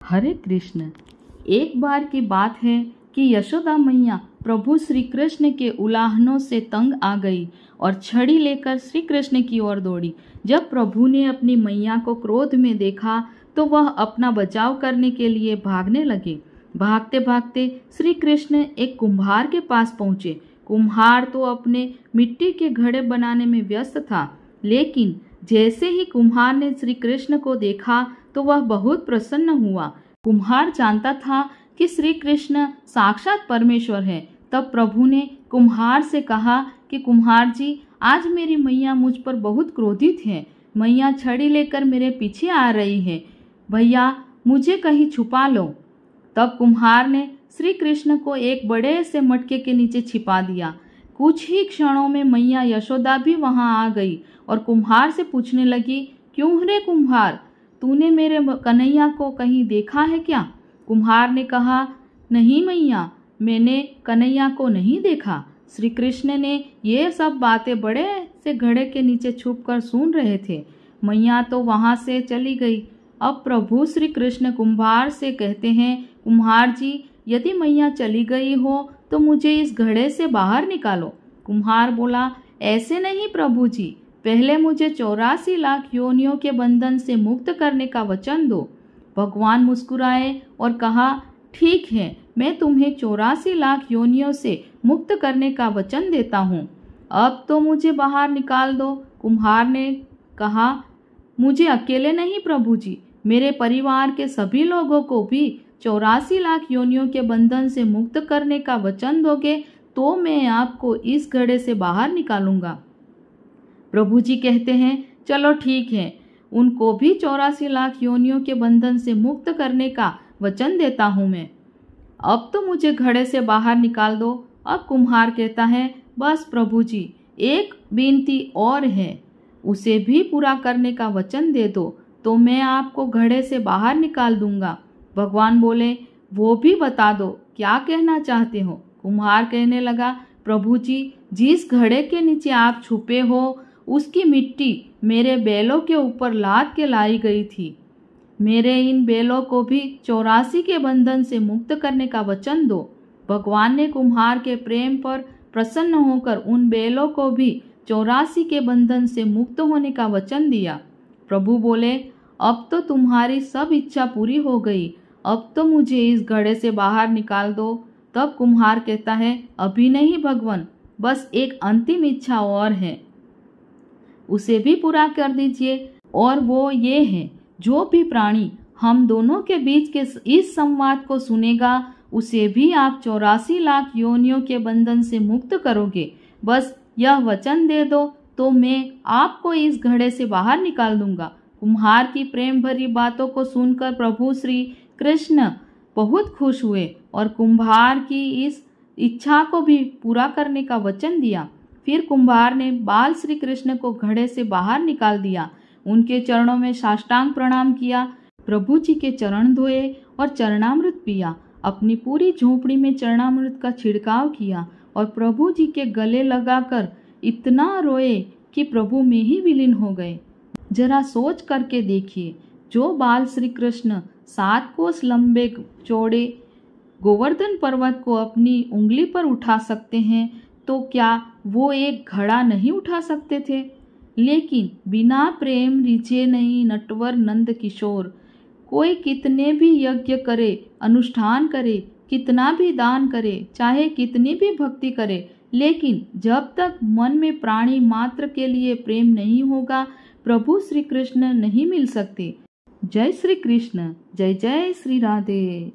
हरे कृष्ण। एक बार की बात है कि यशोदा मैया प्रभु श्री कृष्ण के उलाहनों से तंग आ गई और छड़ी लेकर श्री कृष्ण की ओर दौड़ी। जब प्रभु ने अपनी मैया को क्रोध में देखा तो वह अपना बचाव करने के लिए भागने लगे। भागते भागते श्री कृष्ण एक कुम्हार के पास पहुँचे। कुम्हार तो अपने मिट्टी के घड़े बनाने में व्यस्त था, लेकिन जैसे ही कुम्हार ने श्री कृष्ण को देखा तो वह बहुत प्रसन्न हुआ। कुम्हार जानता था कि श्री कृष्ण साक्षात परमेश्वर है। तब प्रभु ने कुम्हार से कहा कि कुम्हार जी, आज मेरी मैया मुझ पर बहुत क्रोधित है। मैया छड़ी लेकर मेरे पीछे आ रही है। भैया, मुझे कहीं छुपा लो। तब कुम्हार ने श्री कृष्ण को एक बड़े से मटके के नीचे छिपा दिया। कुछ ही क्षणों में मैया यशोदा भी वहां आ गई और कुम्हार से पूछने लगी, क्यों रे कुम्हार, तूने मेरे कन्हैया को कहीं देखा है क्या? कुम्हार ने कहा, नहीं मैया, मैंने कन्हैया को नहीं देखा। श्री कृष्ण ने ये सब बातें बड़े से घड़े के नीचे छुपकर सुन रहे थे। मैया तो वहां से चली गई। अब प्रभु श्री कृष्ण कुम्हार से कहते हैं, कुम्हार जी, यदि मैया चली गई हो तो मुझे इस घड़े से बाहर निकालो। कुम्हार बोला, ऐसे नहीं प्रभु जी, पहले मुझे 84 लाख योनियों के बंधन से मुक्त करने का वचन दो। भगवान मुस्कुराए और कहा, ठीक है, मैं तुम्हें 84 लाख योनियों से मुक्त करने का वचन देता हूँ। अब तो मुझे बाहर निकाल दो। कुम्हार ने कहा, मुझे अकेले नहीं प्रभु जी, मेरे परिवार के सभी लोगों को भी 84 लाख योनियों के बंधन से मुक्त करने का वचन दोगे तो मैं आपको इस घड़े से बाहर निकालूंगा। प्रभु जी कहते हैं, चलो ठीक है, उनको भी 84 लाख योनियों के बंधन से मुक्त करने का वचन देता हूँ मैं। अब तो मुझे घड़े से बाहर निकाल दो। अब कुम्हार कहता है, बस प्रभु जी, एक विनती और है, उसे भी पूरा करने का वचन दे दो तो मैं आपको घड़े से बाहर निकाल दूंगा। भगवान बोले, वो भी बता दो, क्या कहना चाहते हो? कुम्हार कहने लगा, प्रभु जी, जिस घड़े के नीचे आप छुपे हो उसकी मिट्टी मेरे बैलों के ऊपर लाद के लाई गई थी। मेरे इन बैलों को भी 84 के बंधन से मुक्त करने का वचन दो। भगवान ने कुम्हार के प्रेम पर प्रसन्न होकर उन बैलों को भी 84 के बंधन से मुक्त होने का वचन दिया। प्रभु बोले, अब तो तुम्हारी सब इच्छा पूरी हो गई, अब तो मुझे इस घड़े से बाहर निकाल दो। तब कुम्हार कहता है, अभी नहीं भगवान, बस एक अंतिम इच्छा और है, उसे भी पूरा कर दीजिए। और वो ये है, जो भी प्राणी हम दोनों के बीच के इस संवाद को सुनेगा उसे भी आप 84 लाख योनियों के बंधन से मुक्त करोगे। बस यह वचन दे दो तो मैं आपको इस घड़े से बाहर निकाल दूंगा। कुम्हार की प्रेम भरी बातों को सुनकर प्रभु श्री कृष्ण बहुत खुश हुए और कुम्हार की इस इच्छा को भी पूरा करने का वचन दिया। फिर कुम्हार ने बाल श्री कृष्ण को घड़े से बाहर निकाल दिया, उनके चरणों में साष्टांग प्रणाम किया, प्रभु जी के चरण धोए और चरणामृत पिया। अपनी पूरी झोपड़ी में चरणामृत का छिड़काव किया और प्रभु जी के गले लगाकर इतना रोए कि प्रभु में ही विलीन हो गए। जरा सोच करके देखिए, जो बाल श्री कृष्ण 7 कोस लंबे चौड़े गोवर्धन पर्वत को अपनी उंगली पर उठा सकते हैं, तो क्या वो एक घड़ा नहीं उठा सकते थे? लेकिन बिना प्रेम रिझे नहीं नटवर नंद किशोर। कोई कितने भी यज्ञ करे, अनुष्ठान करे, कितना भी दान करे, चाहे कितनी भी भक्ति करे, लेकिन जब तक मन में प्राणी मात्र के लिए प्रेम नहीं होगा, प्रभु श्री कृष्ण नहीं मिल सकते। जय श्री कृष्ण, जय जय श्री राधे।